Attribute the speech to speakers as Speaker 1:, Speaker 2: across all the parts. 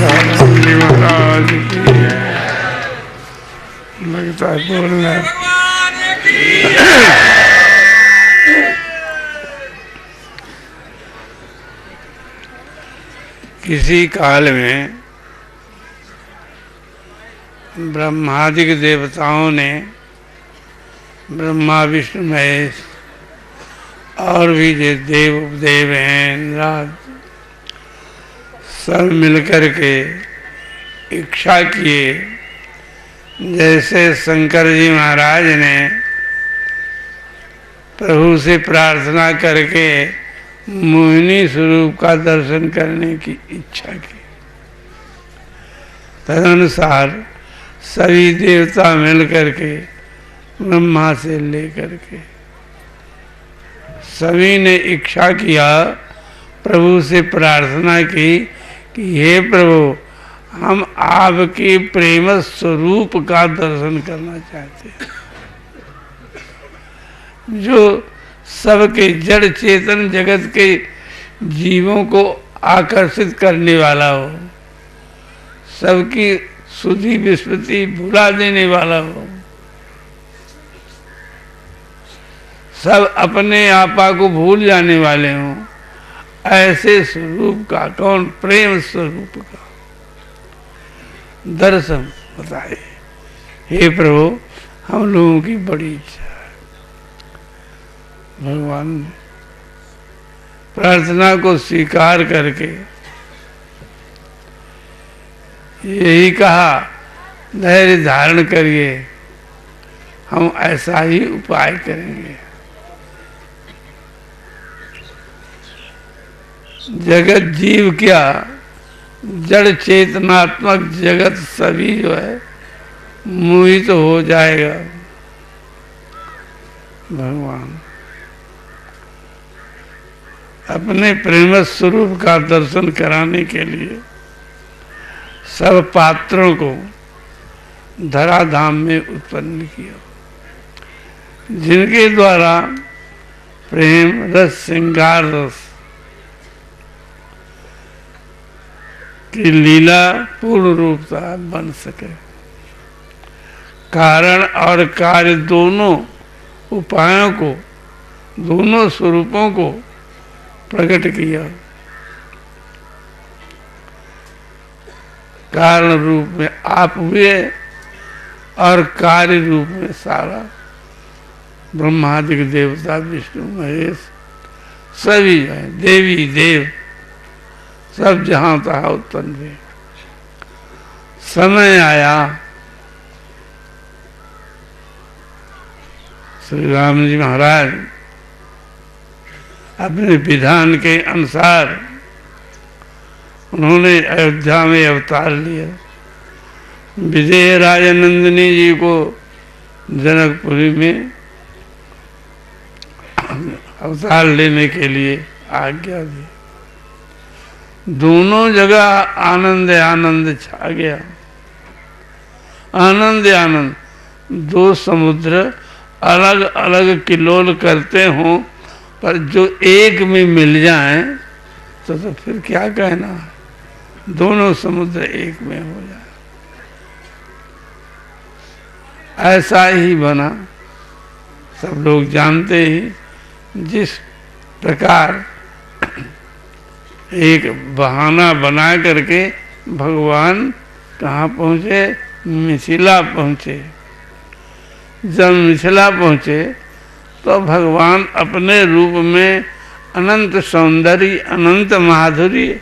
Speaker 1: जी महाराज की लगता है बोलना। किसी काल में ब्रह्मादि देवताओं ने ब्रह्मा विष्णु महेश और भी जो देव हैं इंद्राज सब मिलकर के इच्छा किए, जैसे शंकर जी महाराज ने प्रभु से प्रार्थना करके मोहिनी स्वरूप का दर्शन करने की इच्छा की, तदनुसार सभी देवता मिलकर के ब्रह्मा से लेकर के सभी ने इच्छा किया, प्रभु से प्रार्थना की कि हे प्रभु, हम आपके प्रेम स्वरूप का दर्शन करना चाहते हैं, जो सबके जड़ चेतन जगत के जीवों को आकर्षित करने वाला हो, सबकी सुधि विस्मृति भुला देने वाला हो, सब अपने आपा को भूल जाने वाले हों, ऐसे स्वरूप का, कौन, प्रेम स्वरूप का दर्शन बताए। हे प्रभु, हम लोगों की बड़ी इच्छा है। भगवान ने प्रार्थना को स्वीकार करके यही कहा, धैर्य धारण करिए, हम ऐसा ही उपाय करेंगे। जगत जीव क्या, जड़ चेतनात्मक जगत सभी जो है मोहित तो हो जाएगा। भगवान अपने प्रेम स्वरूप का दर्शन कराने के लिए सब पात्रों को धराधाम में उत्पन्न किया, जिनके द्वारा प्रेम रस, श्रृंगार रस की लीला पूर्ण रूपता बन सके। कारण और कार्य दोनों उपायों को, दोनों स्वरूपों को प्रकट किया। कारण रूप में आप हुए और कार्य रूप में सारा ब्रह्मादि देवता विष्णु महेश सभी हैं, देवी देव सब जहां तहा उत्पन्न हुए। समय आया, श्री राम जी महाराज अपने विधान के अनुसार उन्होंने अयोध्या में अवतार लिया। विदेह राजा नंदिनी जी को जनकपुरी में अवतार लेने के लिए आज्ञा दी। दोनों जगह आनंद आनंद छा गया, आनंद आनंद। दो समुद्र अलग अलग किलोल करते हों, पर जो एक में मिल जाएं तो फिर क्या कहना है, दोनों समुद्र एक में हो जाए। ऐसा ही बना, सब लोग जानते ही। जिस प्रकार एक बहाना बना करके भगवान कहाँ पहुँचे, मिथिला पहुँचे। जब मिथिला पहुँचे तो भगवान अपने रूप में अनंत सौंदर्य, अनंत माधुर्य,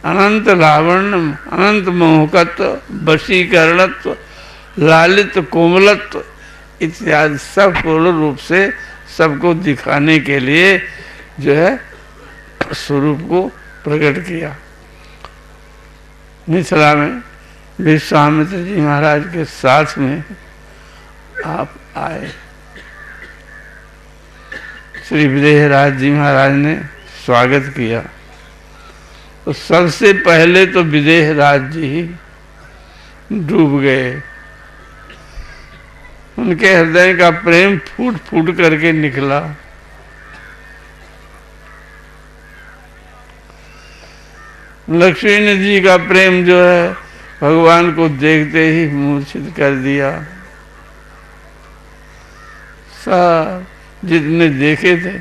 Speaker 1: अनंत लावण्य, अनंत मोहकत्व, वशीकरणत्व, लालित कोमलत्व इत्यादि सब पूर्ण रूप से सबको दिखाने के लिए जो है स्वरूप को प्रकट किया। मिथिला में विश्वामित्र जी महाराज के साथ में आप आए। श्री विदेहराज जी महाराज ने स्वागत किया। तो सबसे पहले तो विदेहराज जी ही डूब गए। उनके हृदय का प्रेम फूट फूट करके निकला। लक्ष्मण जी का प्रेम जो है भगवान को देखते ही मूर्छित कर दिया। सब जितने देखे थे,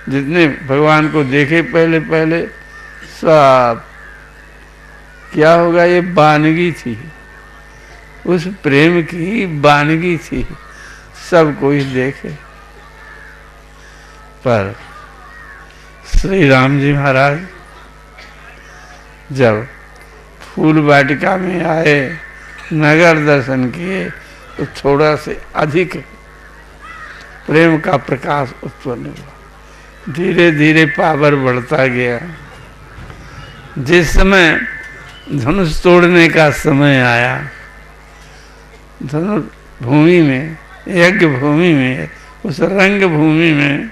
Speaker 1: जितने भगवान को देखे पहले पहले, सब क्या होगा, ये वानगी थी, उस प्रेम की वानगी थी, सब कोई देखे। पर श्री राम जी महाराज जब फूल वाटिका में आए, नगर दर्शन किए, तो थोड़ा से अधिक प्रेम का प्रकाश उत्पन्न हुआ। धीरे धीरे पावर बढ़ता गया। जिस समय धनुष तोड़ने का समय आया, धनुष भूमि में, यज्ञ भूमि में, उस रंग भूमि में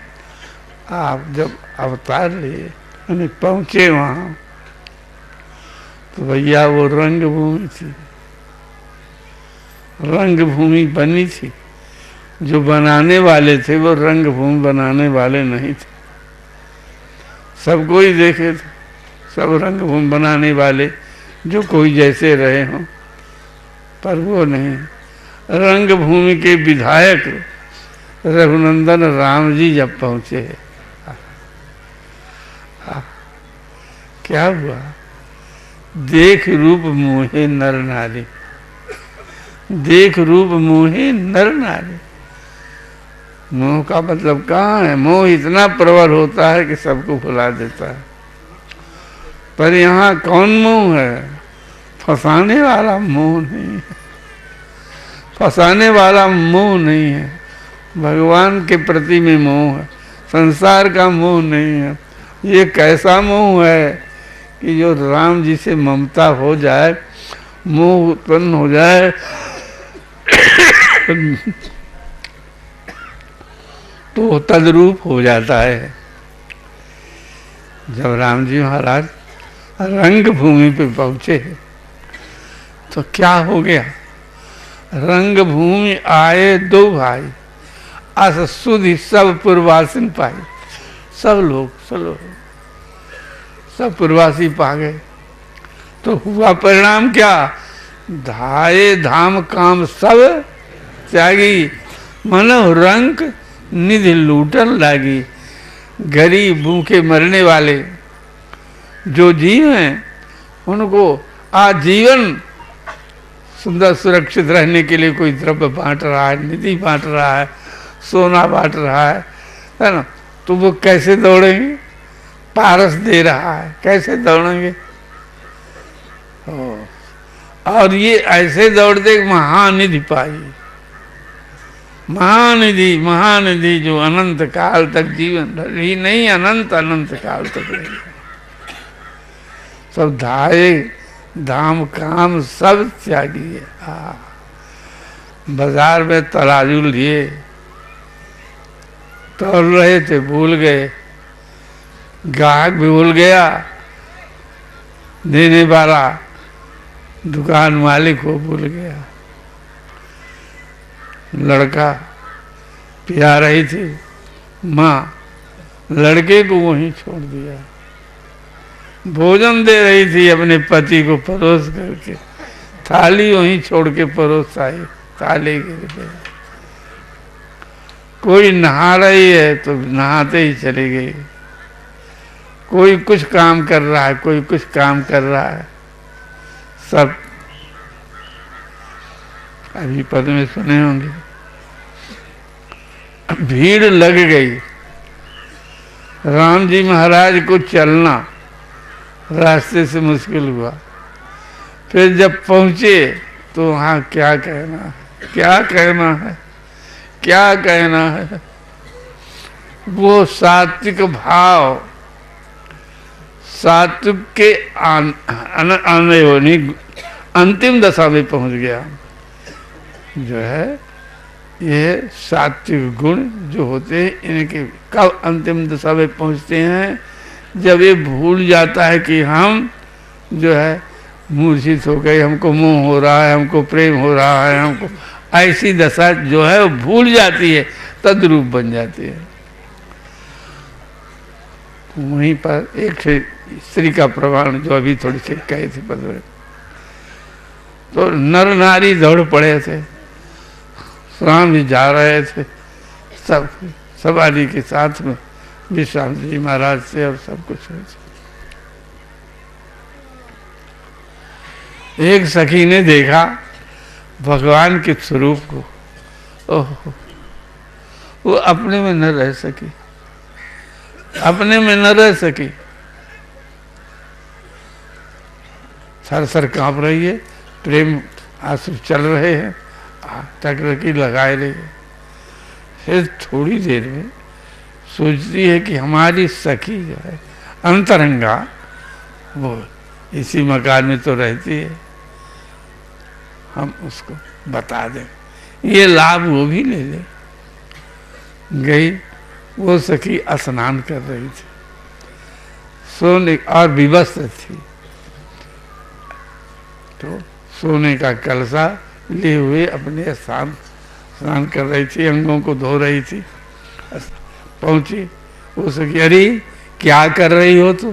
Speaker 1: आप जब अवतार लिए, यानी पहुंचे वहां, तो भैया वो रंग भूमि थी, रंग भूमि बनी थी। जो बनाने वाले थे वो रंग भूमि बनाने वाले नहीं थे। सब कोई देखे थे, सब रंग भूमि बनाने वाले, जो कोई जैसे रहे हों, पर वो नहीं। रंग भूमि के विधायक रघुनंदन राम जी जब पहुंचे, क्या हुआ, देख रूप मोहे नर नारी, देख रूप मोहे नर नारी। मोह का मतलब कहाँ है? मोह इतना प्रबल होता है कि सबको भुला देता है। पर यहाँ कौन मोह है? फंसाने वाला मोह नहीं है, फंसाने वाला मोह नहीं है। भगवान के प्रति में मोह है, संसार का मोह नहीं है। ये कैसा मोह है कि जो राम जी से ममता हो जाए, मोह उत्पन्न हो जाए, तो तद्रूप हो जाता है। जब राम जी महाराज रंग भूमि पे पहुंचे तो क्या हो गया, रंग भूमि आए दो भाई, अस सुधि सब पूर्वासिन पाए। सब लोग सब पूर्वासी पा गए। तो हुआ परिणाम क्या, धाये धाम काम सब त्यागी, मनो रंग निधि लूटन लागी। गरीब भूखे मरने वाले जो जीव हैं, उनको आजीवन सुंदर सुरक्षित रहने के लिए कोई द्रव्य बांट रहा है, निधि बांट रहा है, सोना बांट रहा है ना, तो वो कैसे दौड़ेंगे? पारस दे रहा है, कैसे दौड़ेंगे? और ये ऐसे दौड़ते महानिधि पाई, महानिधि, महानिधि जो अनंत काल तक जीवन ही नहीं, अनंत अनंत काल तक रहेगी। सब धाये धाम काम सब त्यागी है। बाजार में तराजू लिए, तोल रहे थे, भूल गए, ग्राहक भी भूल गया, देने वाला दुकान मालिक को भूल गया। लड़का पिया रही थी, माँ लड़के को वहीं छोड़ दिया। भोजन दे रही थी अपने पति को परोस करके, थाली वहीं छोड़ के परोस आई, थाली गिर गई। कोई नहा रही है तो नहाते ही चली गई। कोई कुछ काम कर रहा है, कोई कुछ काम कर रहा है, सब अभी पद में सुने होंगे। भीड़ लग गई, राम जी महाराज को चलना रास्ते से मुश्किल हुआ। फिर जब पहुंचे तो वहाँ क्या कहना है, क्या कहना है, क्या कहना है। वो सात्विक भाव, सात्विक के आने होने अंतिम दशा में पहुंच गया। जो है ये सात्विक गुण जो होते हैं, इनके कब अंतिम दशा में पहुंचते हैं, जब ये भूल जाता है कि हम जो है मूर्छित हो गए, हमको मोह हो रहा है, हमको प्रेम हो रहा है, हमको ऐसी दशा जो है वो भूल जाती है, तद्रूप बन जाती है। वहीं पर एक स्त्री का प्रमाण जो अभी थोड़ी सी कहे थे पद। तो नर नारी दौड़ पड़े थे, राम जी जा रहे थे सब सवारी के साथ में, विश्राम जी महाराज से और सब कुछ हुए थे। एक सखी ने देखा भगवान के स्वरूप को, ओहो, वो अपने में न रह सकी, अपने में न रह सकी, सर सर कांप रही है, प्रेम आंसू चल रहे हैं, टकरकी लगाए रही है। फिर थोड़ी देर में सोचती है कि हमारी सखी जो है अंतरंगा, वो इसी मकान में तो रहती है, हम उसको बता दें, ये लाभ वो भी ले ले। गई, वो सखी स्नान कर रही थी, सोने और विवस्त्र थी, तो सोने का कलसा लिए हुए अपने स्नान कर रही थी, अंगों को धो रही थी। पहुंची, वो सखी, अरे क्या कर रही हो तू?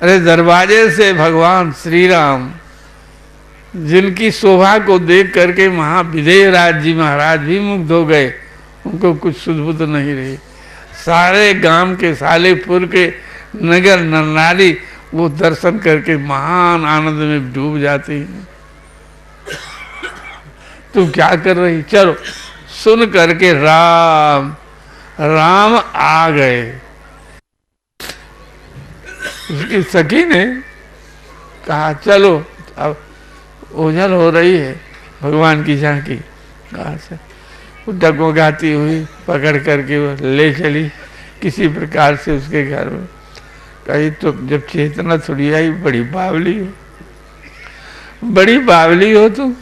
Speaker 1: अरे दरवाजे से भगवान श्री राम, जिनकी शोभा को देख करके महाविदेह राज जी महाराज भी मुग्ध हो गए, उनको कुछ सुध-बुध नहीं रही। सारे गांव के, सालेपुर के नगर नारी वो दर्शन करके महान आनंद में डूब जाती हैं। तू क्या कर रही? चलो, सुन करके राम राम आ गए। उसकी सखी ने कहा चलो, अब ओझल हो रही है भगवान की झांकी। कहा से डगमगाती हुई पकड़ करके वो ले चली किसी प्रकार से उसके घर में। कही तो जब चेतना थोड़ी आई, बड़ी बावली हो, बड़ी बावली हो तुम,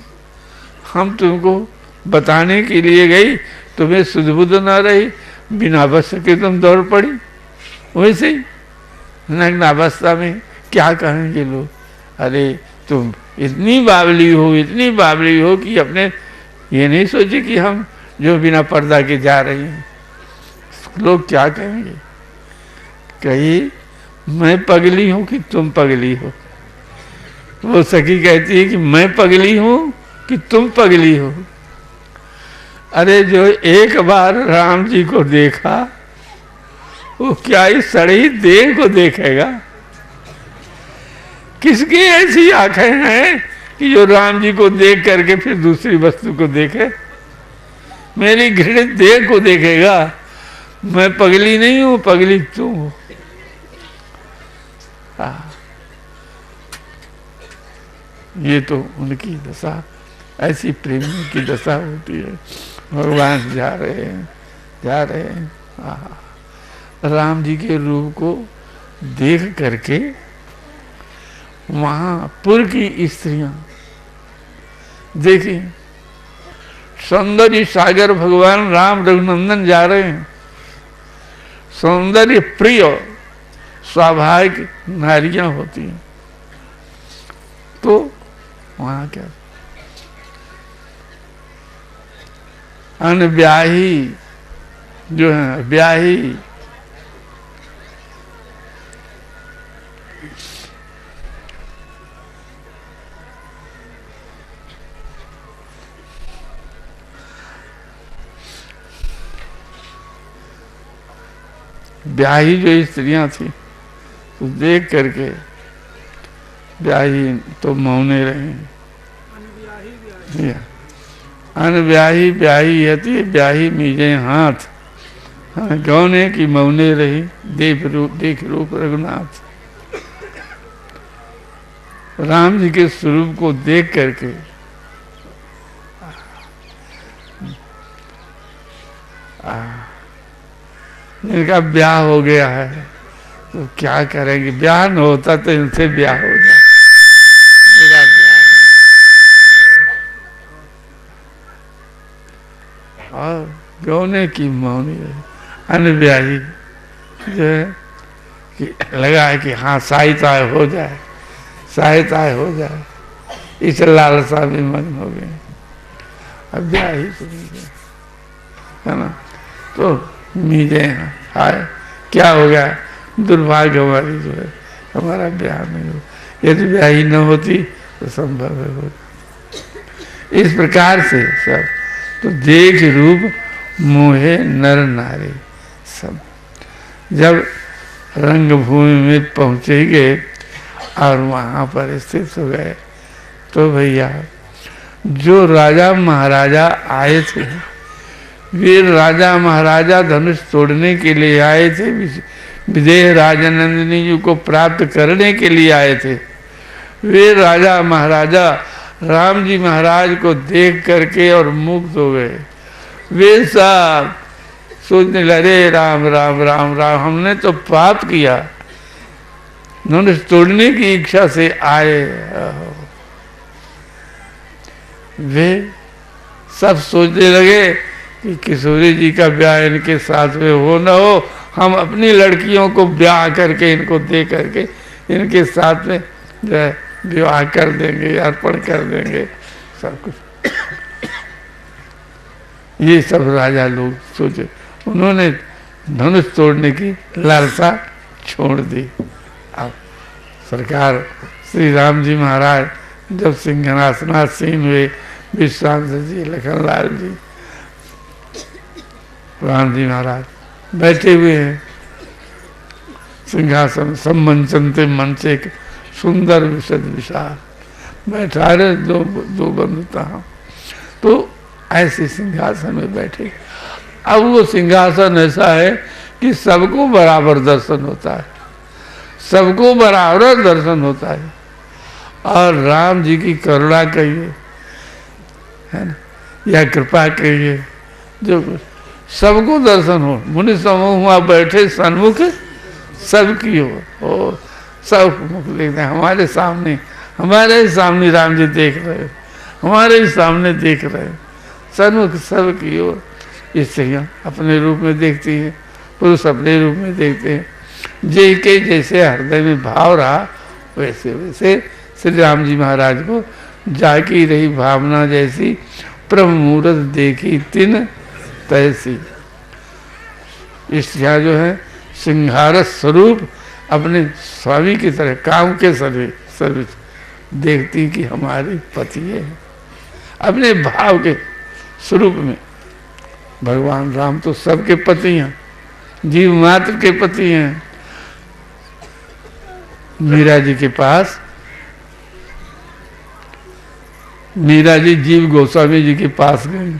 Speaker 1: हम तुमको बताने के लिए गई, तुम्हें सुध-बुध न रही, बिना बस के तुम दौड़ पड़ी। वैसे ही नग्न अवस्था में क्या कहेंगे लोग? अरे तुम इतनी बावली हो, इतनी बावली हो कि अपने ये नहीं सोचे कि हम जो बिना पर्दा के जा रही हैं, लोग क्या कहेंगे? कही मैं पगली हूं कि तुम पगली हो? वो सखी कहती है कि मैं पगली हूं कि तुम पगली हो? अरे जो एक बार राम जी को देखा, वो क्या इस सड़ी देह को देखेगा? किसकी ऐसी आंखें हैं कि जो राम जी को देख करके फिर दूसरी वस्तु को देखे? मेरी घृणित देह को देखेगा। मैं पगली नहीं हूं, पगली तुम हो। ये तो उनकी दशा, ऐसी प्रेम की दशा होती है। भगवान जा रहे हैं, जा रहे हैं। राम जी के रूप को देख करके वहां पुर की स्त्रियां देखी, सौंदर्य सागर भगवान राम रघुनंदन जा रहे हैं। सौंदर्य प्रिय स्वाभाविक नारियां होती हैं, तो वहां क्या अनब्याही जो है, ब्याही ब्याही जो स्त्रियां थी, तो देख करके ब्याही तो मौने रहे। अनब्याही ब्याही यति ब्याही मीजे हाथ, गौने की मौने रही, देख रूप रघुनाथ। राम जी के स्वरूप को देख करके इनका ब्याह हो गया है, तो क्या करेंगे? ब्याह न होता तो इनसे ब्याह हो जाए। और गौने की मौनी अनब्याही जो है कि लगा है कि हाँ सहायता हो जाए, सहायता हो जाए, इस लालसा में मग्न हो गए। अब ब्याही है ना, तो मीजे हाय क्या हो गया? दुर्भाग्य हमारी जो है हमारा ब्याह नहीं हो, यदि ब्याह ही न होती तो संभव है हो। इस प्रकार से सब तो देख रूप मोहे नर नारी सब। जब रंगभूमि में पहुंचेंगे और वहाँ पर स्थित हो गए तो भैया जो राजा महाराजा आए थे, वीर राजा महाराजा धनुष तोड़ने के लिए आए थे, विदेह राजा नंदिनी जी को प्राप्त करने के लिए आए थे। वीर राजा महाराजा राम जी महाराज को देख करके और मुग्ध हो गए। वे सब सोचने लगे राम राम राम राम, हमने तो पाप किया, धनुष तोड़ने की इच्छा से आए। वे सब सोचने लगे कि किशोरी जी का ब्याह इनके साथ में हो न हो, हम अपनी लड़कियों को ब्याह करके इनको दे करके इनके साथ में जो है विवाह कर देंगे, अर्पण कर देंगे सब कुछ। ये सब राजा लोग सोचे, उन्होंने धनुष तोड़ने की लालसा छोड़ दी। अब सरकार श्री राम जी महाराज जब सिंहासनासीन हुए, विश्रांत जी, लखनलाल जी, राम जी महाराज बैठे हुए हैं सिंहासन, सम्मंचनते मंचे सुंदर विशद विशाल, बैठा रहे दो बंधुता। तो ऐसे सिंहासन में बैठे। अब वो सिंहासन ऐसा है कि सबको बराबर दर्शन होता है, सबको बराबर दर्शन होता है। और राम जी की करुणा कहिए, है ना, या कृपा कहिए, जो कुछ सबको दर्शन हो। मुनि समूह वहाँ बैठे सन्मुख सबकी हो, सब मुख देखते हैं। हमारे सामने राम जी देख रहे, हमारे ही सामने देख रहे, सन्मुख सबकी हो। स्त्रियाँ अपने रूप में देखती हैं, पुरुष अपने रूप में देखते हैं। जे के जैसे हृदय में भाव रहा वैसे वैसे श्री राम जी महाराज को जाकी रही भावना जैसी, प्रभु मूरत देखी तिन तैसी। स्त्रियाँ जो है सिंहार स्वरूप अपने स्वामी की तरह काम के सर्विस देखती कि हमारे पति है, अपने भाव के स्वरूप में। भगवान राम तो सबके पति हैं, जीव मात्र के पति हैं। मीरा जी के पास, मीरा जी जीव गोस्वामी जी के पास गई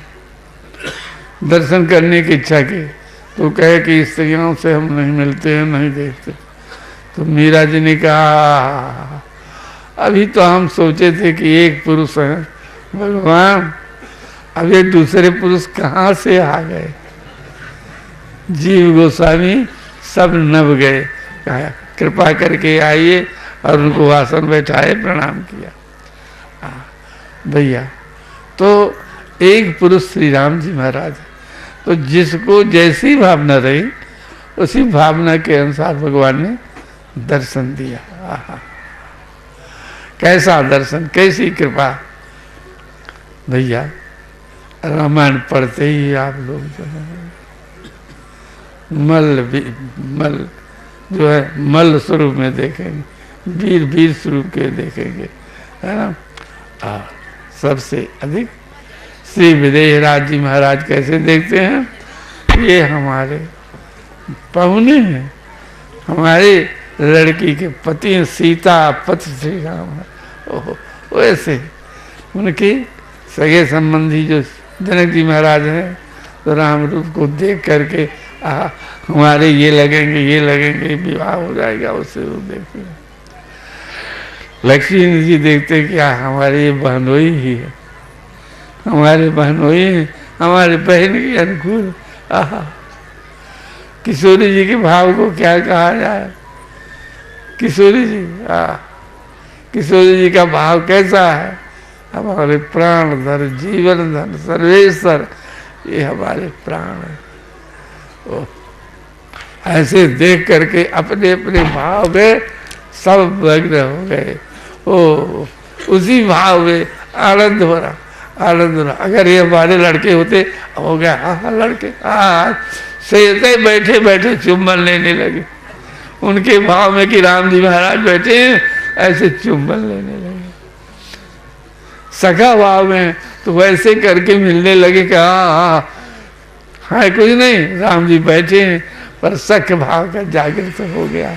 Speaker 1: दर्शन करने की इच्छा की, तो कहे कि स्त्रियों से हम नहीं मिलते हैं, नहीं देखते। तो मीरा जी ने कहा अभी तो हम सोचे थे कि एक पुरुष है भगवान, अब ये दूसरे पुरुष कहाँ से आ गए। जीव गोस्वामी सब नभ गए, कहा कृपा करके आइए, और उनको आसन बैठाए, प्रणाम किया। भैया तो एक पुरुष श्री राम जी महाराज, तो जिसको जैसी भावना रही उसी भावना के अनुसार भगवान ने दर्शन दिया। कैसा दर्शन, कैसी कृपा। भैया रामायण पढ़ते ही आप लोग जो है मल जो है मल्ल स्वरूप में देखेंगे, वीर स्वरूप के देखेंगे, है ना। सबसे अधिक श्री विदेह राज जी महाराज कैसे देखते हैं, ये हमारे पहुने हैं, हमारे लड़की के पति हैं, सीता पति श्री राम है। ओहो, वैसे उनके सगे संबंधी जो जनक जी महाराज हैं, तो राम रूप को देख करके हमारे ये लगेंगे, विवाह हो जाएगा, उससे वो देखते हैं। लक्ष्मी जी देखते हैं कि हमारे ये बहनोई ही है, हमारे बहनोई है, हमारे बहन के अनुकूल। किशोरी जी के भाव को क्या कहा जाए। किशोरी जी, किशोरी जी का भाव कैसा है, हमारे प्राण धर, जीवन धर, सर्वेश्वर, ये हमारे प्राण है। ऐसे देख करके अपने अपने भाव में सब मग्न हो गए। ओ उसी भाव में आनंद हो रहा। अगर ये हमारे लड़के होते, हो गया हाँ लड़के, से बैठे बैठे चुम्बन लेने लगे, उनके भाव में कि राम जी महाराज बैठे हैं, ऐसे चुंबन लेने लगे। सखा भाव में तो वैसे करके मिलने लगे कि हाँ हाँ कुछ नहीं, राम जी बैठे हैं, पर सख भाव का जागृत हो गया।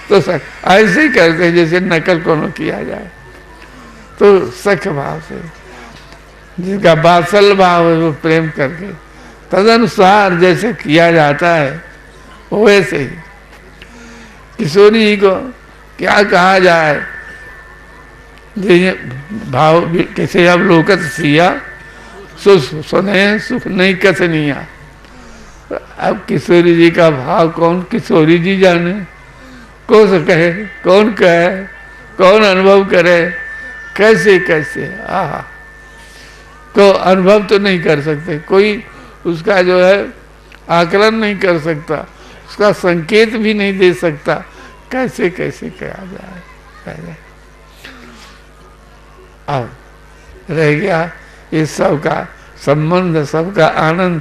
Speaker 1: तो सख ऐसे ही करते हैं जैसे नकल कोनो किया जाए, तो सख भाव से जिसका बात्सल भाव है वो प्रेम करके तदनुसार जैसे किया जाता है वैसे ही। किशोरी जी को क्या कहा जाए, भाव कैसे अब लोकत सिया सुने सुख नहीं कसनिया। अब किशोरी जी का भाव कौन किशोरी जी जाने, कौन कहे, कौन कहे, कौन अनुभव करे, कैसे कैसे। आहा, को अनुभव तो नहीं कर सकते, कोई उसका जो है आकलन नहीं कर सकता, उसका संकेत भी नहीं दे सकता, कैसे कैसे कहा जाए पहले। अब रह गया इस सब का संबंध, सबका आनंद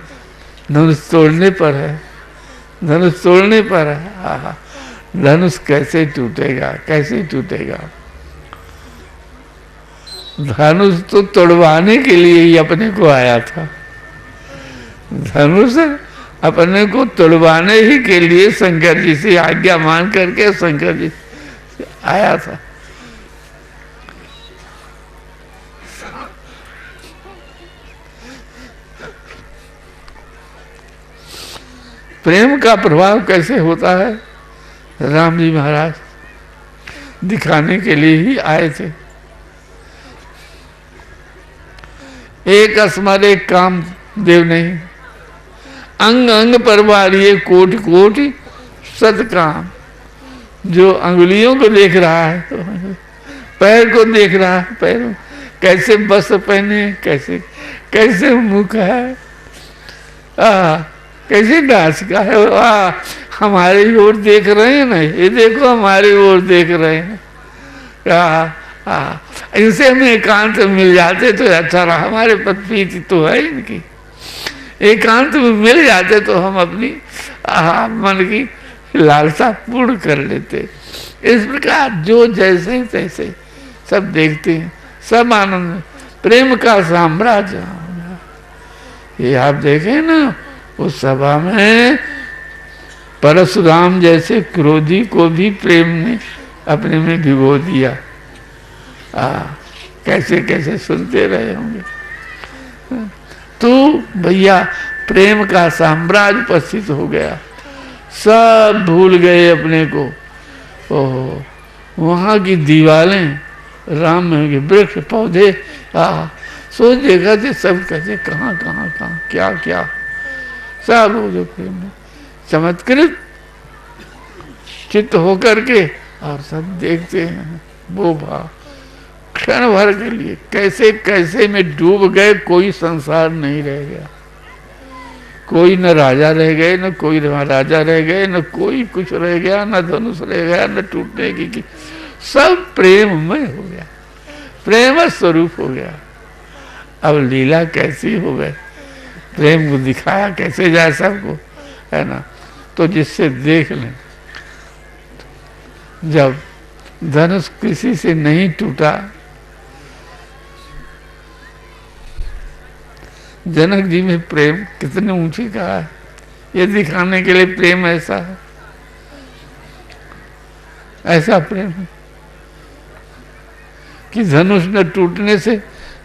Speaker 1: धनुष तोड़ने पर है, धनुष तोड़ने पर है। आहा, धनुष कैसे टूटेगा, कैसे टूटेगा। धनुष तो तोड़वाने के लिए ही अपने को आया था, धनुष अपने को तोड़वाने ही के लिए शंकर जी से आज्ञा मान करके शंकर जी से आया था। प्रेम का प्रभाव कैसे होता है, राम जी महाराज दिखाने के लिए ही आए थे। एक अस्मर एक काम देव नहीं, अंग अंग पर बारिये कोटि कोटि सत काम। जो अंगुलियों को देख रहा है, पैर को देख रहा है, पैर कैसे वस्त्र पहने, कैसे कैसे मुख है, कैसे नाच का है, हमारी ओर देख रहे हैं ना, ये देखो हमारी ओर देख रहे हैं। इनसे हमें एकांत मिल जाते तो अच्छा रहा, हमारे पति तो है इनकी, एकांत में मिल जाते तो हम अपनी मन की लालसा पूर्ण कर लेते। इस प्रकार जो जैसे तैसे सब देखते हैं, सब आनंद, प्रेम का साम्राज्य। ये आप देखें ना, उस सभा में परशुराम जैसे क्रोधी को भी प्रेम ने अपने में भिगो दिया। कैसे कैसे सुनते रहे होंगे। तो भैया प्रेम का साम्राज्य उपस्थित हो गया, सब भूल गए अपने को। ओह, वहाँ की दीवारें, राम के वृक्ष पौधे, सोच देखा थे सब कैसे कहाँ कहाँ कहाँ क्या क्या, सब वो जो प्रेम में चमत्कृत चित्त होकर के और सब देखते हैं वो भाव। क्षण भर के लिए कैसे कैसे में डूब गए, कोई संसार नहीं रह गया, कोई न राजा रह गए, न कोई राजा रह गए, न कोई कुछ रह गया, न धनुष रह गया, न टूटने की सब प्रेममय हो गया, प्रेम स्वरूप हो गया। अब लीला कैसी हो गई, प्रेम को दिखाया कैसे जाए सबको, है ना। तो जिससे देख लें, जब धनुष किसी से नहीं टूटा, जनक जी में प्रेम कितने ऊंचे कहा है, ये दिखाने के लिए प्रेम ऐसा है, ऐसा प्रेम है कि धनुष न टूटने से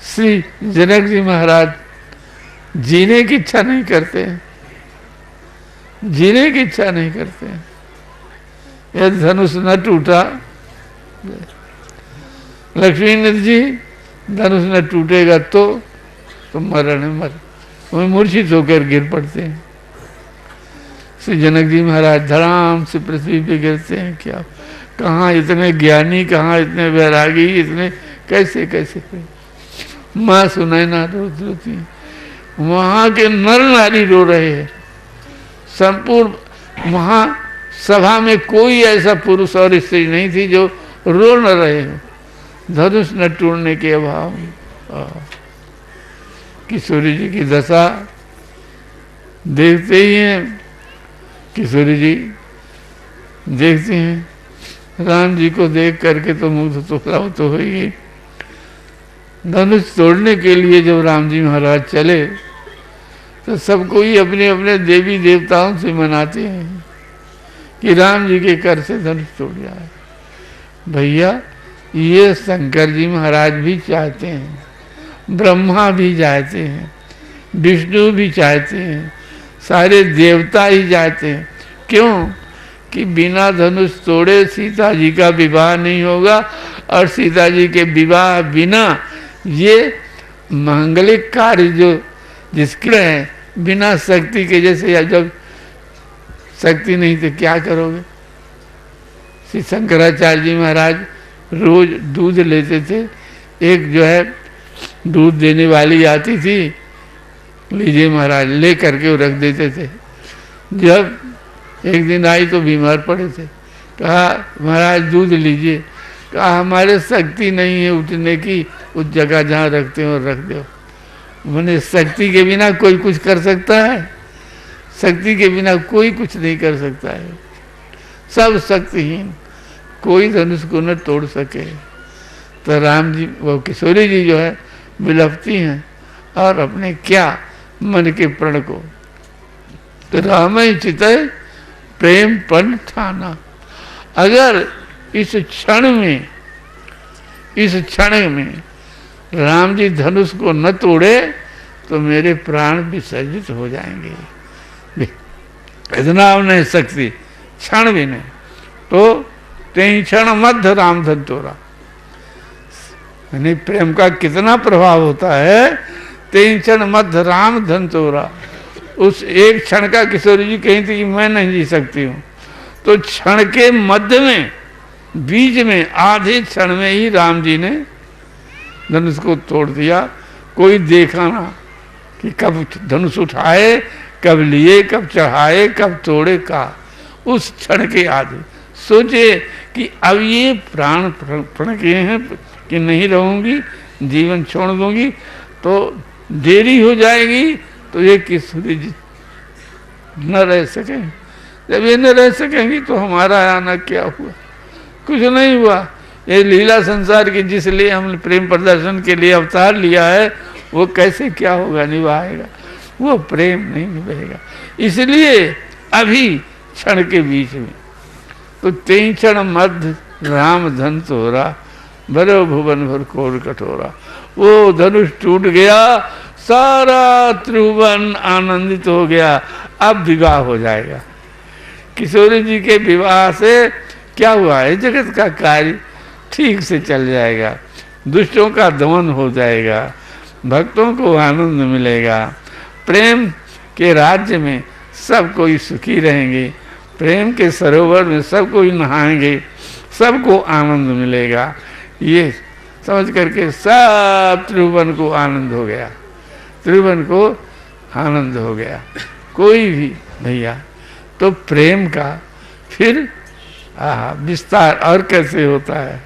Speaker 1: श्री जनक जी महाराज जीने की इच्छा नहीं करते हैं, जीने की इच्छा नहीं करते हैं। यदि धनुष न टूटा, लक्ष्मीनाथ जी धनुष न टूटेगा तो मरण मर, वो मूर्छित होकर गिर पड़ते हैं। श्री जनक जी महाराज धड़ाम से पृथ्वी पे गिरते हैं। क्या कहाँ इतने ज्ञानी, कहाँ इतने वैरागी, इतने कैसे कैसे माँ सुनैना रोती है, वहाँ के नर नारी रो रहे हैं। संपूर्ण वहाँ सभा में कोई ऐसा पुरुष और स्त्री नहीं थी जो रो न रहे हो, धनुष न टूटने के अभाव में। किशोरी जी की दशा देखते ही हैं। किशोरी जी देखते हैं राम जी को देख करके तो मुग्ध तो हो ही गई। धनुष तोड़ने के लिए जब राम जी महाराज चले तो सबको ही अपने अपने देवी देवताओं से मनाते हैं कि राम जी के कर से धनुष टूट जाए। भैया ये शंकर जी महाराज भी चाहते हैं, ब्रह्मा भी चाहते हैं, विष्णु भी चाहते हैं, सारे देवता ही चाहते हैं। क्यों? कि बिना धनुष तोड़े सीता जी का विवाह नहीं होगा, और सीता जी के विवाह बिना ये मांगलिक कार्य जो जिसके हैं बिना शक्ति के, जैसे जब शक्ति नहीं तो क्या करोगे। श्री शंकराचार्य जी महाराज रोज दूध लेते थे। एक जो है दूध देने वाली आती थी, लीजिए महाराज, ले करके वो रख देते थे। जब एक दिन आई तो बीमार पड़े थे, कहा महाराज दूध लीजिए। कहा हमारे शक्ति नहीं है उठने की, उस जगह जहाँ रखते हो रख दो। मैंने शक्ति के बिना कोई कुछ कर सकता है? शक्ति के बिना कोई कुछ नहीं कर सकता है, सब शक्तिहीन, कोई धनुष को न तोड़ सके। तो राम जी वो किशोरी जी जो है विलपती हैं और अपने क्या मन के प्रण को, तो राम चितय प्रेम पण ठाना। अगर इस क्षण में राम जी धनुष को न तोड़े तो मेरे प्राण विसर्जित हो जाएंगे। इतना उन्हें शक्ति, क्षण भी नहीं। तो तेई क्षण मध्य राम धन तोड़ा, यानी प्रेम का कितना प्रभाव होता है। तेई क्षण मध्य राम धन तोड़ा, उस एक क्षण का किशोरी जी कही थी कि मैं नहीं जी सकती हूँ, तो क्षण के मध्य में, बीच में, आधे क्षण में ही राम जी ने धनुष को तोड़ दिया। कोई देखा ना कि कब धनुष उठाए, कब लिए, कब चढ़ाए, कब तोड़े का। उस क्षण के आधे सोचे कि अब ये प्राण प्रण किए हैं कि नहीं रहूंगी, जीवन छोड़ दूंगी तो देरी हो जाएगी, तो ये किशोरी जी न रह सकेंगे। जब ये न रह सकेंगी तो हमारा आना क्या हुआ? कुछ नहीं हुआ। ये लीला संसार की जिसलिए हमने प्रेम प्रदर्शन के लिए अवतार लिया है, वो कैसे क्या होगा, निभाएगा? वो प्रेम नहीं निभाएगा। इसलिए अभी क्षण के बीच में तो तेई क्षण मध्य राम धन तोरा, भरो भुवन भर कोर कठोरा। वो धनुष टूट गया, सारा त्रिभुवन आनंदित हो गया। अब विवाह हो जाएगा। किशोरी जी के विवाह से क्या हुआ है? जगत का कार्य ठीक से चल जाएगा, दुष्टों का दमन हो जाएगा, भक्तों को आनंद मिलेगा, प्रेम के राज्य में सब कोई सुखी रहेंगे, प्रेम के सरोवर में सब कोई नहाएंगे, सबको आनंद मिलेगा। ये समझ करके सब त्रिभुवन को आनंद हो गया, त्रिभुवन को आनंद हो गया। कोई भी भैया तो प्रेम का फिर विस्तार और कैसे होता है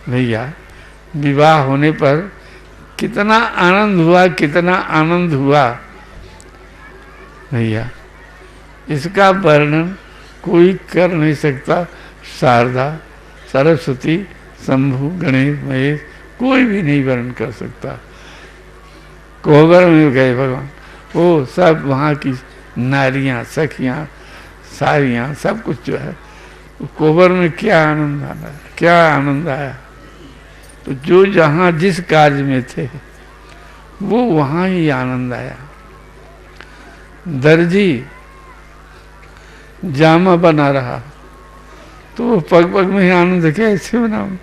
Speaker 1: भैया। विवाह होने पर कितना आनंद हुआ, कितना आनंद हुआ भैया, इसका वर्णन कोई कर नहीं सकता। शारदा, सरस्वती, शंभु, गणेश, महेश कोई भी नहीं वर्णन कर सकता। कोहबर में गए भगवान, वो सब वहाँ की नारियाँ, सखियाँ, सारियाँ, सब कुछ जो है, कोहबर में क्या आनंद आना, क्या आनंद आया। तो जो जहाँ जिस कार्य में थे वो वहाँ ही आनंद आया। दर्जी जामा बना रहा तो वो पग पग में ही आनंद कैसे बनाऊं,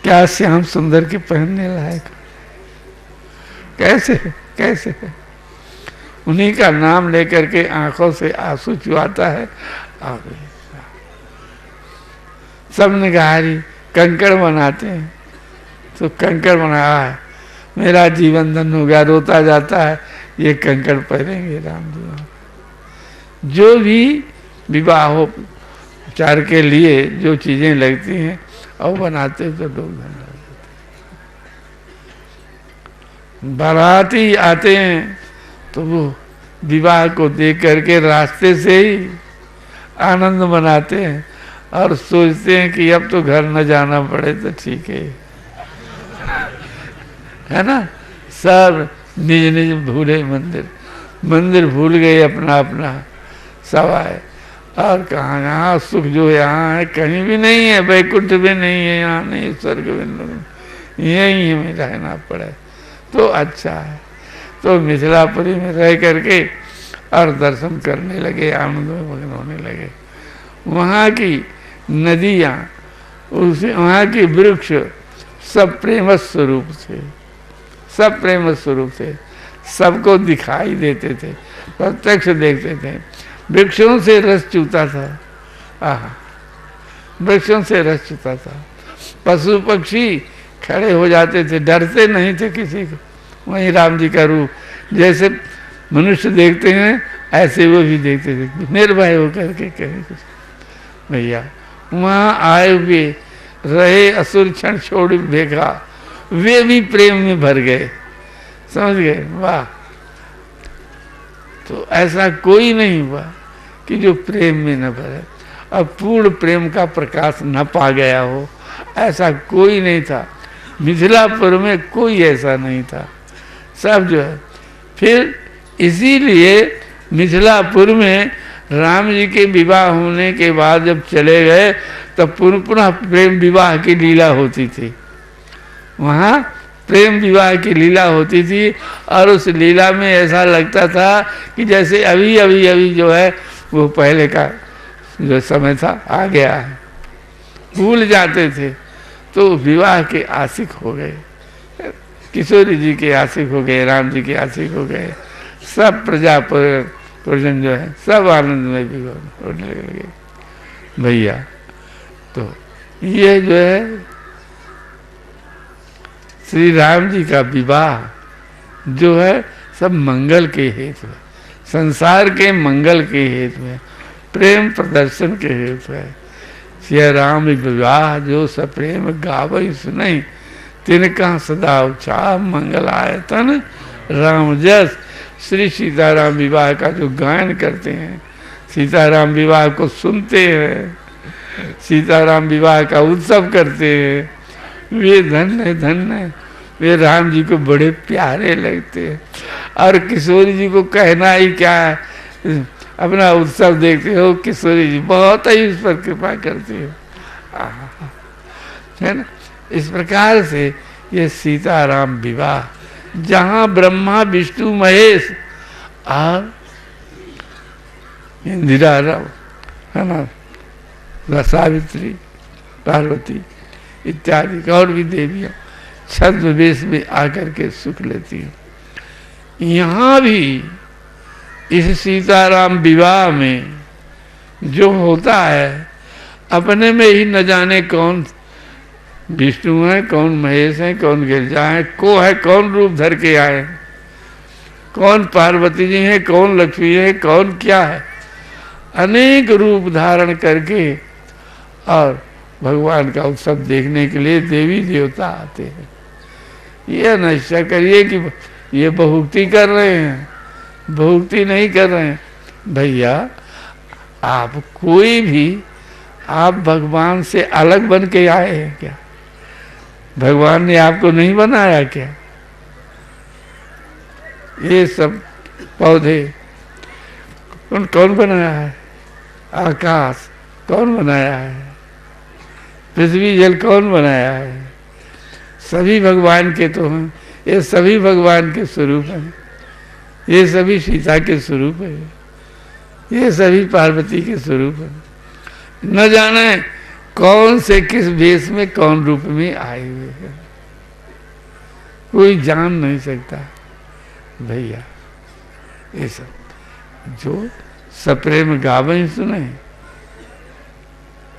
Speaker 1: क्या श्याम सुंदर के पहनने लायक, कैसे कैसे। उन्हीं का नाम लेकर के आंखों से आंसू चुआता है। सबने कहा कंकड़ बनाते हैं, तो कंकड़ बनाया है, मेरा जीवन धन हो गया, रोता जाता है, ये कंकड़ पहनेंगे राम जी। जो भी विवाहोपचार के लिए जो चीजें लगती हैं और बनाते तो लोग धन हो जाते। बाराती आते हैं तो वो विवाह को देख करके रास्ते से ही आनंद मनाते हैं और सोचते हैं कि अब तो घर न जाना पड़े तो ठीक है ना। सब निज निज भूले मंदिर, मंदिर भूल गए अपना अपना, सब आए। और कहाँ यहाँ सुख जो यहाँ है कहीं भी नहीं है, वैकुंठ भी नहीं है, यहाँ नहीं स्वर्ग भी नहीं, यहीं हमें रहना पड़े तो अच्छा है। तो मिथिलापुरी में रह करके और दर्शन करने लगे, आनंद में मग्न होने लगे। वहाँ की नदियाँ, उसे वहाँ के वृक्ष सब प्रेम स्वरूप थे, सब प्रेम स्वरूप थे, सबको दिखाई देते थे, प्रत्यक्ष देखते थे। वृक्षों से रस चूता था, आहा, वृक्षों से रस चूता था। पशु पक्षी खड़े हो जाते थे, डरते नहीं थे किसी को। वहीं राम जी का रूप जैसे मनुष्य देखते हैं ऐसे वो भी देखते थे, निर्भय होकर के कहे कुछ। भैया वहाँ आए हुए रहे असुर क्षण छोड़ देखा, वे भी प्रेम में भर गए, समझ गए, वाह। तो ऐसा कोई नहीं हुआ कि जो प्रेम में न भरे और पूर्ण प्रेम का प्रकाश न पा गया हो, ऐसा कोई नहीं था। मिथिलापुर में कोई ऐसा नहीं था, सब जो है। फिर इसीलिए मिथिलापुर में राम जी के विवाह होने के बाद जब चले गए तब पुनः पुनः प्रेम विवाह की लीला होती थी। वहाँ प्रेम विवाह की लीला होती थी और उस लीला में ऐसा लगता था कि जैसे अभी अभी अभी जो है वो पहले का जो समय था आ गया है, भूल जाते थे। तो विवाह के आशिक हो गए, किशोरी जी के आशिक हो गए, राम जी के आशिक हो गए, सब प्रजा प्रजन जो है सब आनंद में भी होने लगे भैया। तो ये जो है श्री राम जी का विवाह जो है सब मंगल के हेतु है, संसार के मंगल के हेतु है, प्रेम प्रदर्शन के हेतु है। श्री राम विवाह जो सप्रेम गावई सुनई, तिनका सदा उत्साह मंगल आयतन राम जस। श्री सीताराम विवाह का जो गायन करते हैं, सीताराम विवाह को सुनते हैं, सीताराम विवाह का उत्सव करते हैं, वे धन्य वे राम जी को बड़े प्यारे लगते हैं। और किशोरी जी को कहना ही क्या है, अपना उत्सव देखते हो, किशोरी जी बहुत ही उस पर कृपा करती हो, है ना। इस प्रकार से ये सीताराम विवाह जहाँ ब्रह्मा विष्णु महेश और इंदिरा है ना, सावित्री पार्वती इत्यादि और भी देवियाँ छद्मवेश में आकर के सुख लेती हैं। यहाँ भी इस सीताराम विवाह में जो होता है, अपने में ही न जाने कौन विष्णु है, कौन महेश है, कौन गिरजा है, कौन रूप धर के आए, कौन पार्वती जी है, कौन लक्ष्मी है, कौन क्या है, अनेक रूप धारण करके और भगवान का उत्सव देखने के लिए देवी देवता आते हैं। ये निश्चय करिए कि ये बहुक्ति कर रहे हैं, बहुक्ति नहीं कर रहे हैं भैया। आप कोई भी आप भगवान से अलग बन के आए हैं क्या? भगवान ने आपको नहीं बनाया क्या? ये सब पौधे कौन बनाया है? आकाश कौन बनाया है? पृथ्वी जल कौन बनाया है? सभी भगवान के तो हैं, ये सभी भगवान के स्वरूप हैं, ये सभी सीता के स्वरूप है, ये सभी पार्वती के स्वरूप है। न जाने कौन से किस वेश में कौन रूप में आए हुए हैं, कोई जान नहीं सकता भैया। ये सब जो सप्रेम गावे सुने,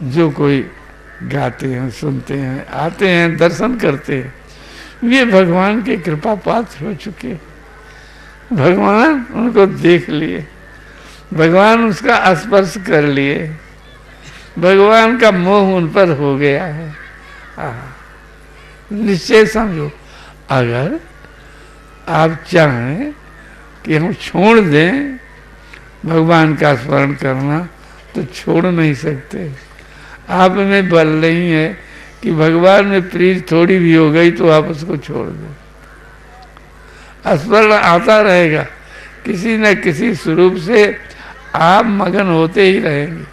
Speaker 1: जो कोई गाते हैं, सुनते हैं, आते हैं, दर्शन करते हैं, वे भगवान के कृपा पात्र हो चुके। भगवान उनको देख लिए, भगवान उसका स्पर्श कर लिए, भगवान का मोह उन पर हो गया है। निश्चय समझो, अगर आप चाहें कि हम छोड़ दें भगवान का स्मरण करना तो छोड़ नहीं सकते। आप में बल नहीं है कि भगवान में प्रीत थोड़ी भी हो गई तो आप उसको छोड़ दो। स्मरण आता रहेगा, किसी न किसी स्वरूप से आप मगन होते ही रहेंगे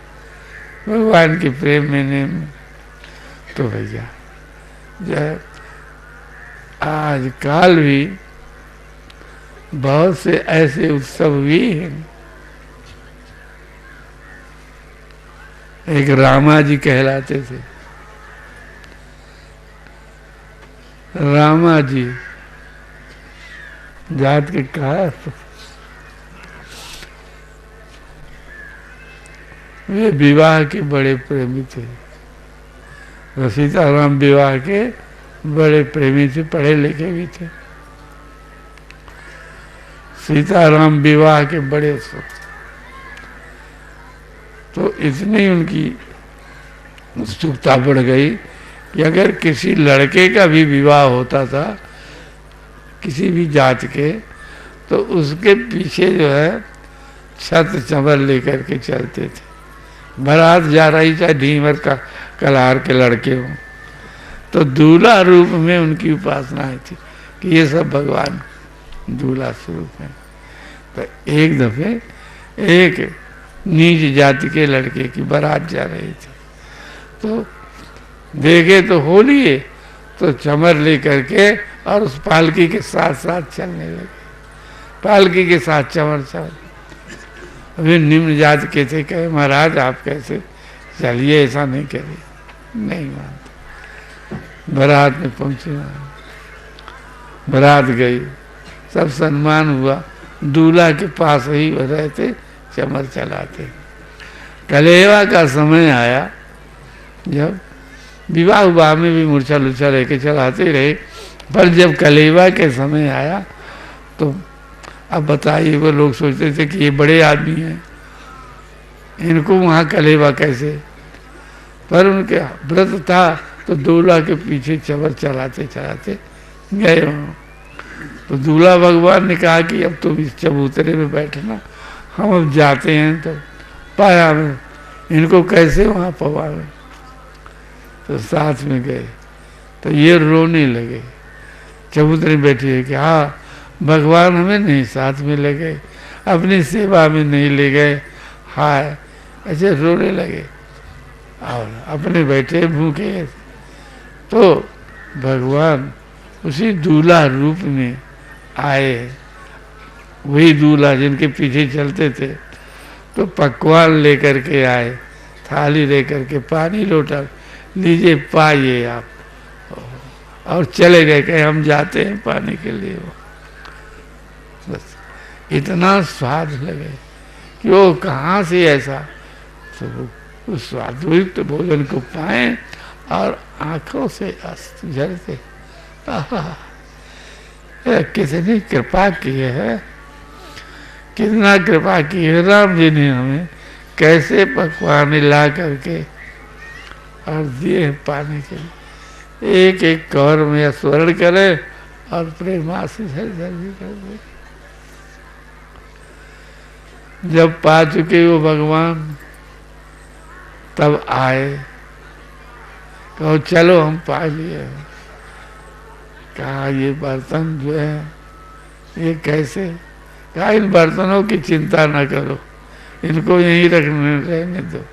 Speaker 1: भगवान के प्रेम में, नेम में। तो भैया जब आज काल भी बहुत से ऐसे उत्सव भी हैं। एक रामा जी कहलाते थे, रामा जी जात के कहा, वे विवाह के बड़े प्रेमी थे। सीताराम विवाह के बड़े प्रेमी थे, पढ़े लिखे भी थे। सीताराम विवाह के बड़े शौक। तो इतनी उनकी उत्सुकता बढ़ गई कि अगर किसी लड़के का भी विवाह होता था किसी भी जात के, तो उसके पीछे जो है छत चंवर लेकर के चलते थे। बारात जा रही चाहे ढीमर का कलार के लड़के हों, तो दूल्हा रूप में उनकी उपासनाएं थी कि ये सब भगवान दूल्हा स्वरूप है। तो एक दफे एक नीच जाति के लड़के की बारात जा रही थी, तो देखे तो होली है, तो चमर लेकर के और उस पालकी के साथ साथ चलने लगे। पालकी के साथ चमर चमर। वे निम्न जात के थे, कहे महाराज आप कैसे चलिए, ऐसा नहीं करिए, नहीं मानते। बारात में पहुंचे, बारात गई, सब सम्मान हुआ, दूल्हा के पास ही रहते, चमर चलाते। कलेवा का समय आया, जब विवाह विवाह में भी मूर्छा लुर्छा लेके चलाते रहे, पर जब कलेवा के समय आया तो अब बताइए, वो लोग सोचते थे कि ये बड़े आदमी हैं, इनको वहाँ कलेवा कैसे, पर उनके व्रत था तो दूल्हा के पीछे चमर चलाते चलाते गए वहाँ। तो दूल्हा भगवान ने कहा कि अब तुम इस चबूतरे में बैठना, हम अब जाते हैं। तो पाया में इनको कैसे वहाँ पवावे, तो साथ में गए। तो ये रोने लगे, चबूतरे में बैठे हैं कि हाँ भगवान हमें नहीं साथ में ले गए, अपनी सेवा में नहीं ले गए, हाय, ऐसे रोने लगे और अपने बैठे भूखे। तो भगवान उसी दूल्हा रूप में आए, वही दूल्हा जिनके पीछे चलते थे। तो पकवान लेकर के आए, थाली लेकर के, पानी लोटा, लीजिए पाइए आप, और चले गए, कहे हम जाते हैं पानी के लिए। बस इतना स्वाद लगे कि वो कहाँ से ऐसा, तो वो स्वादयुक्त भोजन को पाए और आंखों से अश्रु झरते। कितनी कृपा की है, कितना कृपा की है राम जी ने हमें, कैसे पकवान ला करके और दिए पाने के लिए। एक एक कौर में स्मरण करे और प्रेमा से झरझरी कर दे। जब पा चुके वो भगवान, तब आए, कहो चलो हम पा लिए। कहा ये बर्तन जो है ये कैसे, कहा इन बर्तनों की चिंता ना करो, इनको यहीं रहने दो,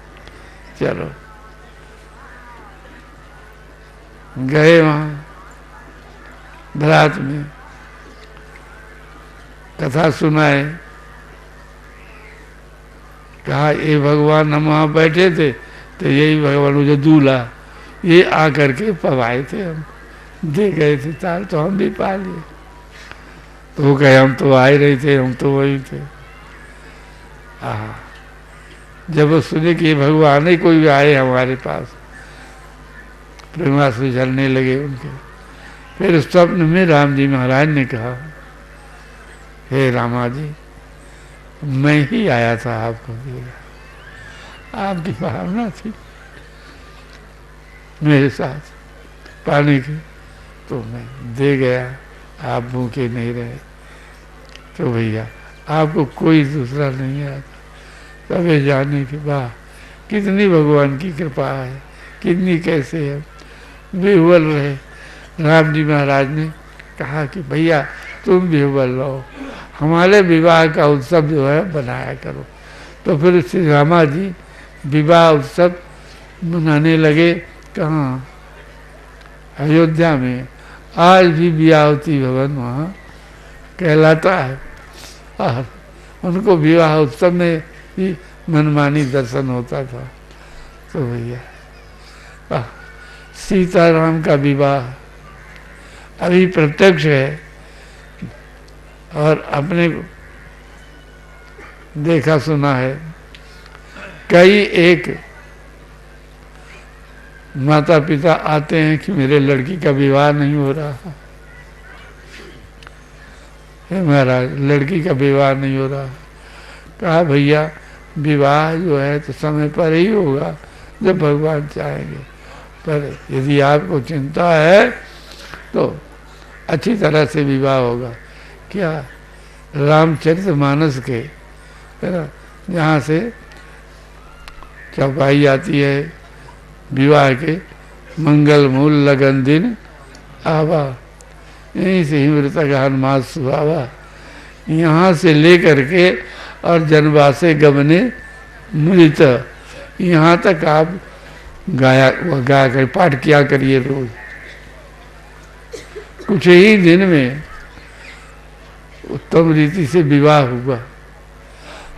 Speaker 1: चलो। गए वहाँ बारात में, कथा सुनाए, कहा ये भगवान हम वहाँ बैठे थे तो यही भगवान जो दूल्हा ये आकर के पवाए थे, हम दे गए थे ताल, तो हम भी पा लिए। तो वो कहे हम तो आ ही रहे थे, हम तो वही थे। जब वो सुने कि ये भगवान ही कोई आए हमारे पास, प्रेमा से जलने लगे उनके। फिर स्वप्न में राम जी महाराज ने कहा, हे रामा जी मैं ही आया था आपको देगा, आपकी भावना थी मेरे साथ पानी की, तो मैं दे गया, आप भूखे नहीं रहे। तो भैया आपको कोई दूसरा नहीं आता। तब ये जाने के बाद कितनी भगवान की कृपा है, कितनी कैसे है। बेहुबल रहे। राम जी महाराज ने कहा कि भैया तुम बेहुबल रहो, हमारे विवाह का उत्सव जो है बनाया करो। तो फिर श्री रामा जी विवाह उत्सव मनाने लगे। कहाँ? अयोध्या में। आज भी विवाहवती भवन वहाँ कहलाता है, और उनको विवाह उत्सव में ही मनमानी दर्शन होता था। तो भैया सीताराम का विवाह अभी प्रत्यक्ष है, और अपने देखा सुना है। कई एक माता पिता आते हैं कि मेरे लड़की का विवाह नहीं हो रहा है महाराज, लड़की का विवाह नहीं हो रहा। कहा भैया विवाह जो है तो समय पर ही होगा जब भगवान चाहेंगे, पर यदि आपको चिंता है तो अच्छी तरह से विवाह होगा। क्या? रामचरितमानस के, है ना, जहाँ से चौपाई आती है विवाह के, मंगल मूल लगन दिन आवा, यहीं से ही मृतगान मास सुहावा, यहाँ से लेकर के और जनवासे गमने मृत, यहाँ तक आप गाया कर पाठ किया करिए रोज। कुछ ही दिन में उत्तम रीति से विवाह हुआ।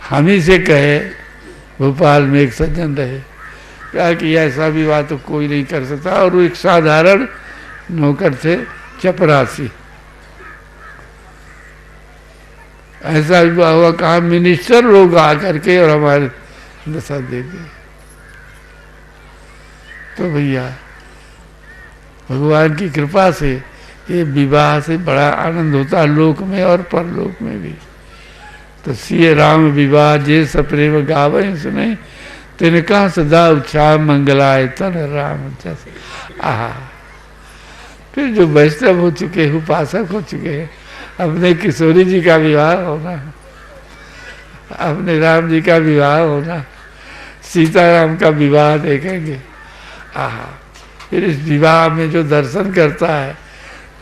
Speaker 1: हम ही से कहे, भोपाल में एक सज्जन रहे, कहा कि ऐसा विवाह तो कोई नहीं कर सकता, और वो एक साधारण नौकर थे, चपरासी। ऐसा विवाह हुआ, कहा मिनिस्टर लोग आकर के और हमारे दशा दे दिए। तो भैया भगवान की कृपा से ये विवाह से बड़ा आनंद होता है, लोक में और परलोक में भी। तो सिय राम विवाह जे सप्रेम गावे सुने, तिनका सदा उत्साह मंगलाय तन राम जस। आहा, फिर जो वैष्णव हो चुके, उपासक हो चुके हैं, अपने किशोरी जी का विवाह होना, अपने राम जी का विवाह होना, सीताराम का विवाह देखेंगे। आहा, फिर इस विवाह में जो दर्शन करता है,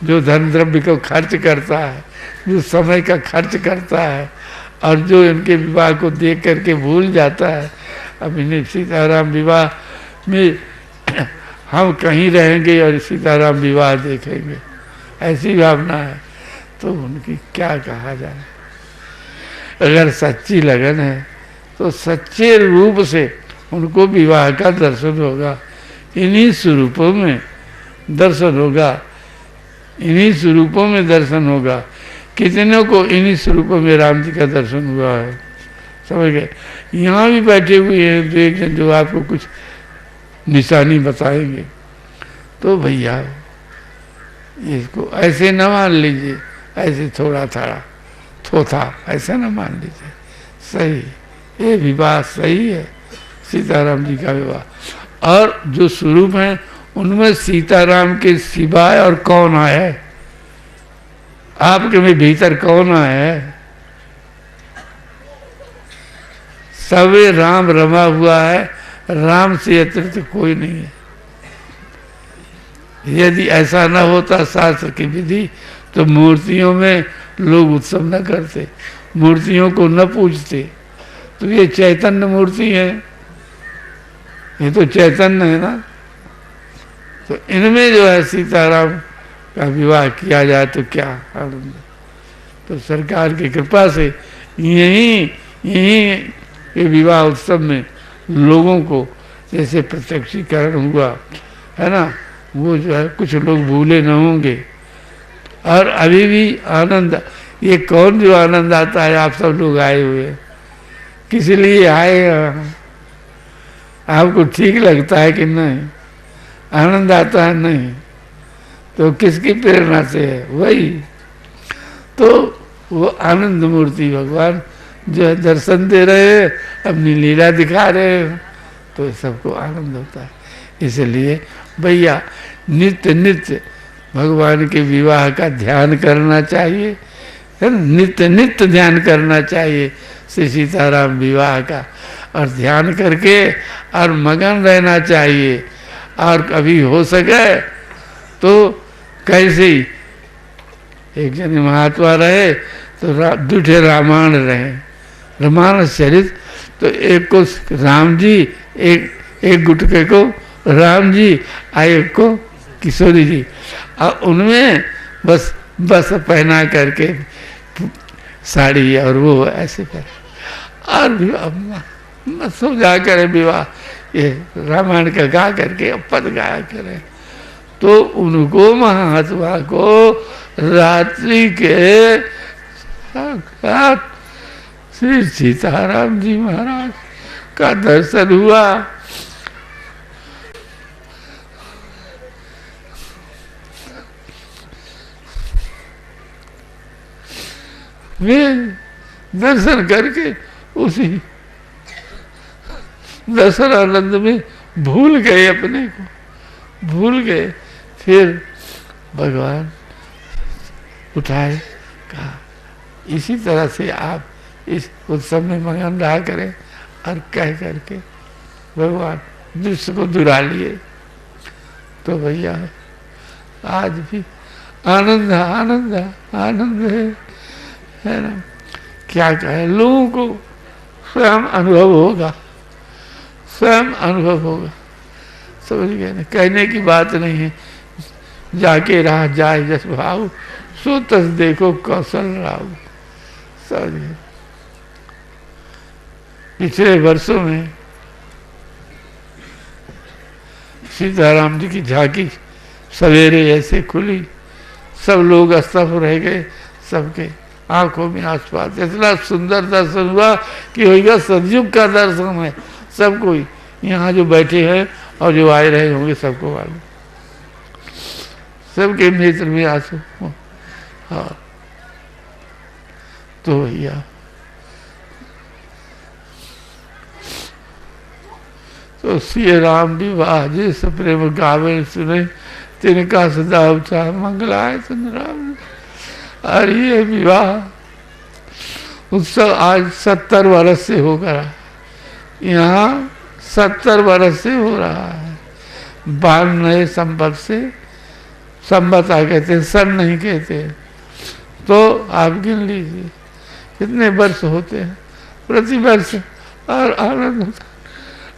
Speaker 1: जो धन द्रव्य को खर्च करता है, जो समय का खर्च करता है, और जो इनके विवाह को देख करके भूल जाता है, अब इन्हें सीताराम विवाह में हम कहीं रहेंगे और सीताराम विवाह देखेंगे, ऐसी भावना है, तो उनकी क्या कहा जाए। अगर सच्ची लगन है तो सच्चे रूप से उनको विवाह का दर्शन होगा, इन्हीं स्वरूपों में दर्शन होगा, इन्हीं स्वरूपों में दर्शन होगा। कितनों को इन्हीं स्वरूपों में राम जी का दर्शन हुआ है, समझ गए। यहाँ भी बैठे हुए हैं तो एक जन जो आपको कुछ निशानी बताएंगे। तो भैया इसको ऐसे न मान लीजिए, ऐसे थोड़ा थोड़ा थोथा ऐसा न मान लीजिए, सही ये विवाह सही है, सीताराम जी का विवाह। और जो स्वरूप हैं उनमें सीताराम के सिवाय और कौन आया है? आपके में भीतर कौन आया है? सवे राम रमा हुआ है, राम से अतिरिक्त कोई नहीं है। यदि ऐसा न होता शास्त्र की विधि, तो मूर्तियों में लोग उत्सव न करते, मूर्तियों को न पूजते। तो ये चैतन्य मूर्ति है, ये तो चैतन्य है ना। तो इनमें जो है सीताराम का विवाह किया जाए तो क्या आनंद। तो सरकार की कृपा से यही ये विवाह उत्सव में लोगों को जैसे प्रत्यक्षीकरण हुआ है ना, वो जो है कुछ लोग भूले न होंगे। और अभी भी आनंद, ये कौन जो आनंद आता है, आप सब लोग आए हुए हैं, किस लिए आए? आपको ठीक लगता है कि नहीं? आनंद आता है नहीं? तो किसकी प्रेरणा से है? वही तो वो आनंद मूर्ति भगवान जो है दर्शन दे रहे हैं, अपनी लीला दिखा रहे हैं, तो सबको आनंद होता है। इसलिए भैया नित्य नित्य भगवान के विवाह का ध्यान करना चाहिए, है ना, नित्य नित्य ध्यान करना चाहिए श्री सीताराम विवाह का। और ध्यान करके और मगन रहना चाहिए। और कभी हो सके तो कैसे ही एक जन महात्मा रहे तो दूठे रामायण रहे, रामायण चरित। तो एक को राम जी, एक गुटके को राम जी, एक को किशोरी जी, और उनमें बस पहना करके साड़ी और वो ऐसे कर, और मत सो जा करे विवाह, ये रामायण का गा करके पद गाया करे। तो उनको महात्मा को रात्रि के साक्षात श्री सीताराम जी महाराज का दर्शन हुआ। वे दर्शन करके उसी दर्शन आनंद में भूल गए, अपने को भूल गए। फिर भगवान उठाए, कहा इसी तरह से आप इस उत्सव में मगन रहा करें, और कह करके भगवान दृश्य को दुरा लिए। तो भैया आज भी आनंद आनंद आनंद है ना। क्या कहे, लोगों को स्वयं अनुभव होगा, स्वयं अनुभव होगा, समझ गए ना। कहने की बात नहीं है। जाके रहा जाए जस भाव, सो तस देखो कौशल राव, समझ गए। पिछले वर्षों में सीताराम जी की झांकी सवेरे ऐसे खुली, सब लोग स्तब्ध रह गए, सबके आंखों में आसपास इतना सुंदर दर्शन हुआ कि होगा सतयुग का दर्शन है। सब कोई यहाँ जो बैठे हैं और जो आए रहे होंगे सबको मालूम, सबके नेत्र में आंसू। हाँ, तो भैया तो श्री राम विवाह जिस प्रेम गावे सुने, तिनका सदा उचा मंगलाय सुन राम। और ये विवाह उत्सव आज 70 वर्ष से होगा, यहाँ 70 वर्ष से हो रहा है। 92 संवत से, संवत आ कहते हैं, सन नहीं कहते। तो आप गिन लीजिए कितने वर्ष होते हैं प्रति वर्ष। और आनंद होता,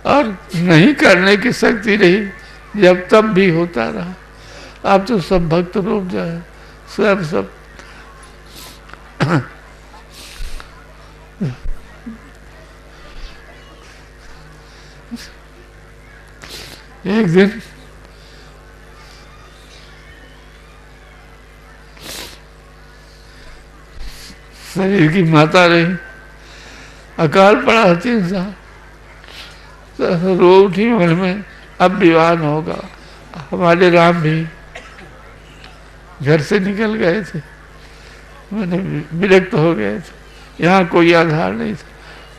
Speaker 1: और नहीं करने की शक्ति रही जब तब भी होता रहा। आप तो सब भक्त रूप जाए, सब एक दिन शरीर की माता रही, अकाल पड़ा 3 साल, तो रो उठी मन में, अब विवाह न होगा। हमारे राम भी घर से निकल गए थे, मैंने विरक्त हो गए थे। यहाँ कोई आधार नहीं था,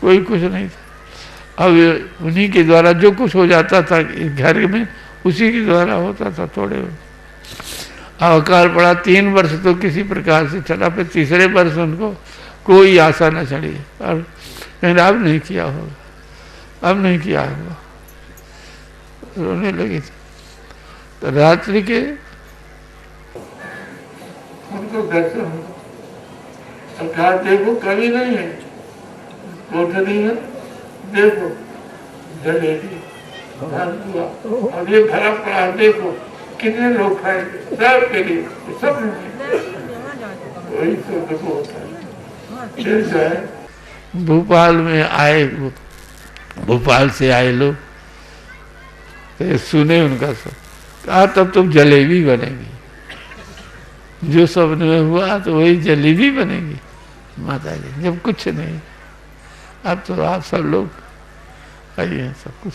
Speaker 1: कोई कुछ नहीं था। अब उन्हीं के द्वारा जो कुछ हो जाता था घर में, उसी के द्वारा होता था थोड़े। अब अकाल पड़ा 3 वर्ष तो किसी प्रकार से चला, फिर तीसरे वर्ष उनको कोई आशा न चढ़ी। और अब नहीं किया होगा, अब नहीं किया होगा, रोने लगी थी। तो रात्रि के उनको दर्शन, कहा देखो कभी नहीं है, कोठरी है, देखो जलेबी और ये भरा पड़ा, देखो कितने लोग खाएंगे, सब के लिए, सब वही तो देखो होता है। फिर जो है भोपाल में आए, भोपाल से आए लोग, तो सुने उनका सब, कहा तब तुम जलेबी बनेगी, जो सपने में हुआ तो वही जलेबी बनेगी माता जी, जब कुछ नहीं। अब तो आप सब लोग आइए सब कुछ।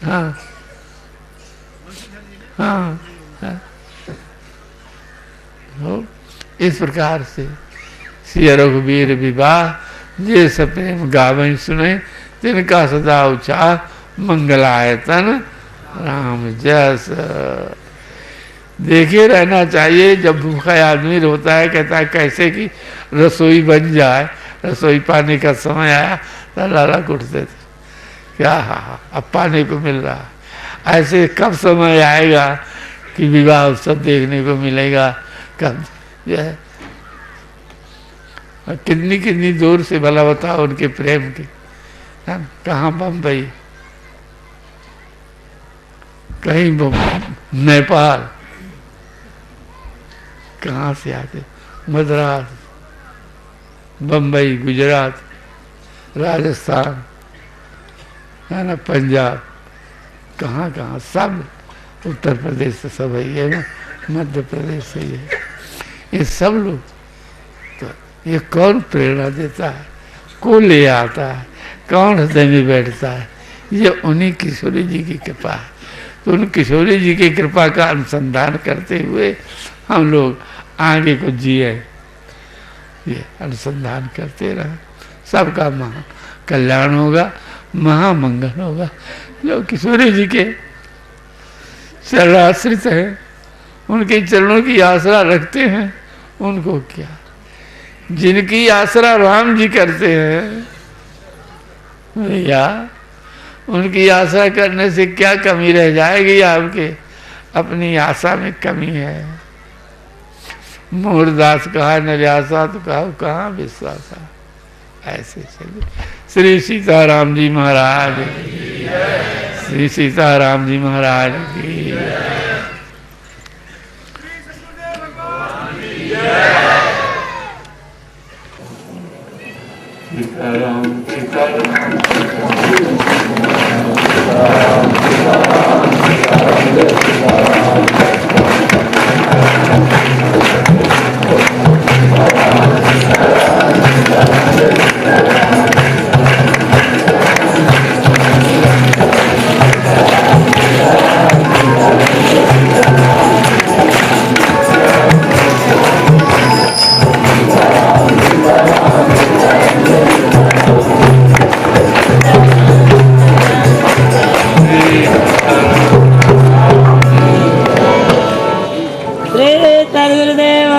Speaker 1: हाँ हाँ, हाँ। तो इस प्रकार से श्री रघुवीर विवाह जे प्रेम गावई सुने, तिनका सदा उचा मंगलायतन राम जस। देखे रहना चाहिए। जब भूखा आदमी रोता है, कहता है कैसे कि रसोई बन जाए, रसोई पानी का समय आया तो लड़क उठते थे, क्या अब पाने को मिल रहा। ऐसे कब समय आएगा कि विवाह उत्सव देखने को मिलेगा, कब जो है कितनी कितनी दूर से भला बताओ उनके प्रेम की, कहाँ बम्बई, कहीं नेपाल, कहाँ से आते, मद्रास, बम्बई, गुजरात, राजस्थान, है ना, पंजाब, कहाँ कहाँ, सब उत्तर प्रदेश से सब है ना, मध्य प्रदेश से ये सब लोग। तो ये कौन प्रेरणा देता है, को ले आता है, कौन हृदय में बैठता है, ये उन्हीं किशोरी जी की कृपा है। तो उन किशोरी जी की कृपा का अनुसंधान करते हुए हम लोग आगे को जिए, ये अनुसंधान करते रहे, सबका महा कल्याण होगा, महामंगल होगा। जो किशोरी जी के चरणाश्रित हैं, उनके चरणों की आसरा रखते हैं, उनको क्या, जिनकी आसरा राम जी करते हैं भैया, उनकी आशा करने से क्या कमी रह जाएगी आपके, अपनी आशा में कमी है। मोहरदास कहा निर्यासा तो कहाँ विश्वास है। ऐसे चलिए, श्री सीताराम जी महाराज, श्री सीताराम जी महाराज की, सीताराम सीताराम
Speaker 2: श्री तद्गुरुदेव